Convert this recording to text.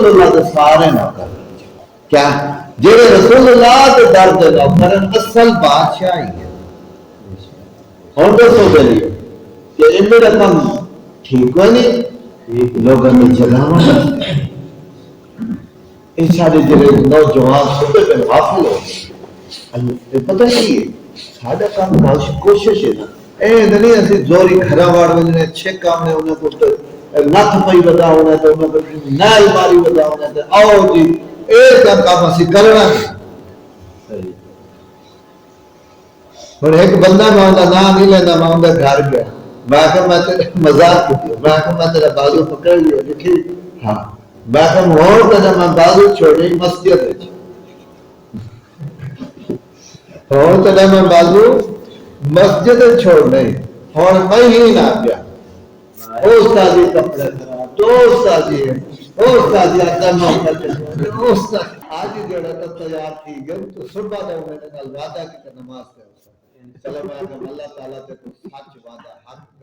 اللہ کے سارے نوکر کیا جڑے رسول اللہ کے در دے نوکر اصل بادشاہ ہی ہے اور دسو دلیل کہ ان میں رقم ٹھیک ہو نہیں لوگوں نے جگہ میں ان سارے جڑے نوجوان صبح پہ غافل ہو گئے پتہ نہیں ہے سارا کام کوشش ہے نا اے نہیں اسی زوری گھرا واڑ وجنے اچھے کام نے انہیں کو نت پئی بتا ہونا تو انہیں کو نال ماری بتا ہونا تو آؤ جی اے کام اسی کرنا ہے اور ایک بندہ میں انہیں نام نہیں لینا میں انہیں گھر گیا میں کہ میں تیرے مزاق کی میں کہ میں تیرا بازو پکڑ لیا لکھی ہاں میں کہ مور کا جب میں بازو چھوڑی مسجد ہے اور تو میں بازو مسجد چھوڑ نہیں اور میں ہی نہ گیا او استادی کپڑے خراب تو استادی ہے او استادی آتا موقع چلے او استادی آج جڑا تو تیار تھی گئے تو صبح دا میں نے وعدہ کی نماز پڑھ چلو میں اللہ تعالیٰ تے سچ وعدہ حق